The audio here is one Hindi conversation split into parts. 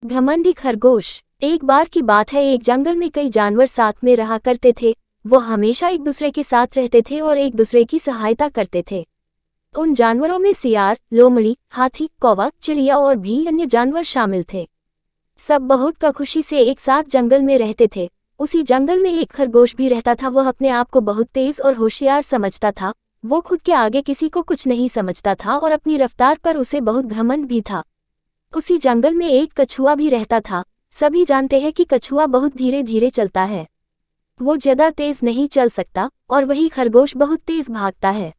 घमंडी खरगोश। एक बार की बात है, एक जंगल में कई जानवर साथ में रहा करते थे। वो हमेशा एक दूसरे के साथ रहते थे और एक दूसरे की सहायता करते थे। उन जानवरों में सियार, लोमड़ी, हाथी, कौवा, चिड़िया और भी अन्य जानवर शामिल थे। सब बहुत खुशी से एक साथ जंगल में रहते थे। उसी जंगल में एक खरगोश भी रहता था। वह अपने आप को बहुत तेज और होशियार समझता था। वो खुद के आगे किसी को कुछ नहीं समझता था और अपनी रफ्तार पर उसे बहुत घमंड भी था। उसी जंगल में एक कछुआ भी रहता था। सभी जानते हैं कि कछुआ बहुत धीरे धीरे चलता है। वो ज्यादा तेज नहीं चल सकता और वही खरगोश बहुत तेज भागता है।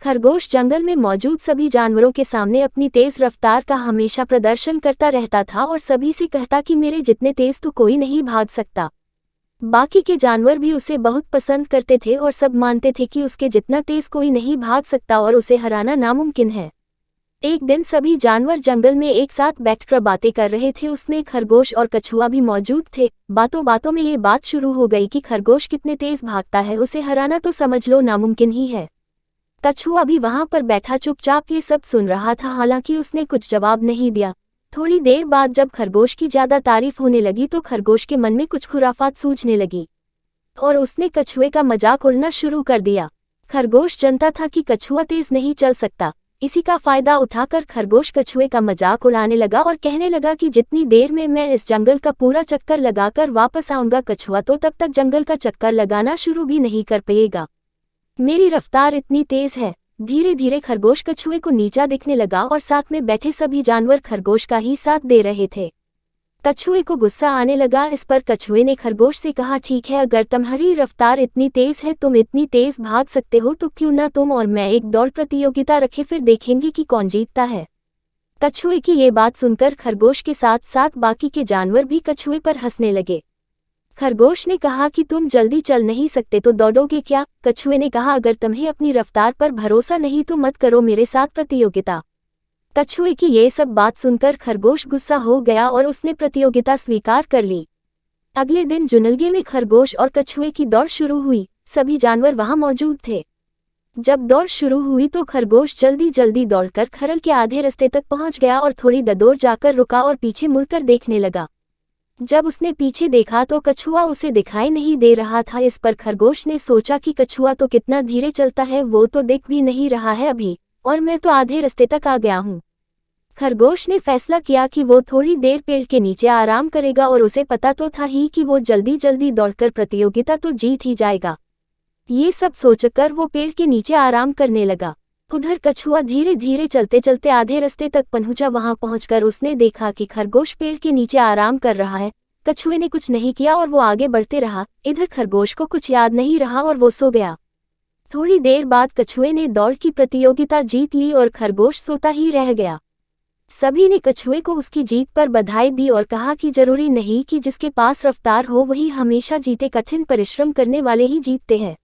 खरगोश जंगल में मौजूद सभी जानवरों के सामने अपनी तेज रफ्तार का हमेशा प्रदर्शन करता रहता था और सभी से कहता कि मेरे जितने तेज तो कोई नहीं भाग सकता। बाकी के जानवर भी उसे बहुत पसंद करते थे और सब मानते थे कि उसके जितना तेज कोई नहीं भाग सकता और उसे हराना नामुमकिन है। एक दिन सभी जानवर जंगल में एक साथ बैठकर बातें कर रहे थे। उसमें खरगोश और कछुआ भी मौजूद थे। बातों बातों में ये बात शुरू हो गई कि खरगोश कितने तेज भागता है, उसे हराना तो समझ लो नामुमकिन ही है। कछुआ भी वहां पर बैठा चुपचाप ये सब सुन रहा था, हालांकि उसने कुछ जवाब नहीं दिया। थोड़ी देर बाद जब खरगोश की ज्यादा तारीफ होने लगी तो खरगोश के मन में कुछ खुराफात सूझने लगी और उसने कछुए का मजाक उड़ाना शुरू कर दिया। खरगोश जानता था कि कछुआ तेज नहीं चल सकता। इसी का फायदा उठाकर खरगोश कछुए का मजाक उड़ाने लगा और कहने लगा कि जितनी देर में मैं इस जंगल का पूरा चक्कर लगाकर वापस आऊंगा, कछुआ तो तब तक जंगल का चक्कर लगाना शुरू भी नहीं कर पाएगा। मेरी रफ्तार इतनी तेज है। धीरे धीरे खरगोश कछुए को नीचा दिखने लगा और साथ में बैठे सभी जानवर खरगोश का ही साथ दे रहे थे। कछुए को गुस्सा आने लगा। इस पर कछुए ने खरगोश से कहा, ठीक है, अगर तुम्हारी रफ्तार इतनी तेज है, तुम इतनी तेज भाग सकते हो, तो क्यों ना तुम और मैं एक दौड़ प्रतियोगिता रखें, फिर देखेंगे कि कौन जीतता है। कछुए की ये बात सुनकर खरगोश के साथ साथ बाकी के जानवर भी कछुए पर हंसने लगे। खरगोश ने कहा कि तुम जल्दी चल नहीं सकते तो दौड़ोगे क्या? कछुए ने कहा, अगर तुम्हें अपनी रफ्तार पर भरोसा नहीं तो मत करो मेरे साथ प्रतियोगिता। कछुए की ये सब बात सुनकर खरगोश गुस्सा हो गया और उसने प्रतियोगिता स्वीकार कर ली। अगले दिन जुनलगे में खरगोश और कछुए की दौड़ शुरू हुई। सभी जानवर वहां मौजूद थे। जब दौड़ शुरू हुई तो खरगोश जल्दी जल्दी दौड़कर खरल के आधे रास्ते तक पहुंच गया और थोड़ी दूर जाकर रुका और पीछे मुड़कर देखने लगा। जब उसने पीछे देखा तो कछुआ उसे दिखाई नहीं दे रहा था। इस पर खरगोश ने सोचा कि कछुआ तो कितना धीरे चलता है, वो तो दिख भी नहीं रहा है अभी, और मैं तो आधे रास्ते तक आ गया हूँ। खरगोश ने फैसला किया कि वो थोड़ी देर पेड़ के नीचे आराम करेगा और उसे पता तो था ही कि वो जल्दी जल्दी दौड़कर प्रतियोगिता तो जीत ही जाएगा। ये सब सोचकर वो पेड़ के नीचे आराम करने लगा। उधर कछुआ धीरे धीरे चलते चलते आधे रास्ते तक पहुंचा। वहां पहुंचकर उसने देखा कि खरगोश पेड़ के नीचे आराम कर रहा है। कछुए ने कुछ नहीं किया और वो आगे बढ़ते रहा। इधर खरगोश को कुछ याद नहीं रहा और वो सो गया। थोड़ी देर बाद कछुए ने दौड़ की प्रतियोगिता जीत ली और खरगोश सोता ही रह गया। सभी ने कछुए को उसकी जीत पर बधाई दी और कहा कि जरूरी नहीं कि जिसके पास रफ्तार हो वही हमेशा जीते, कठिन परिश्रम करने वाले ही जीतते हैं।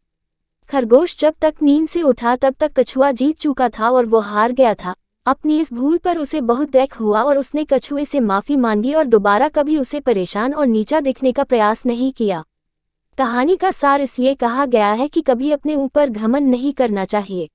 खरगोश जब तक नींद से उठा तब तक कछुआ जीत चुका था और वो हार गया था। अपनी इस भूल पर उसे बहुत दुख हुआ और उसने कछुए से माफी मांगी और दोबारा कभी उसे परेशान और नीचा दिखने का प्रयास नहीं किया। कहानी का सार इसलिए कहा गया है कि कभी अपने ऊपर घमंड नहीं करना चाहिए।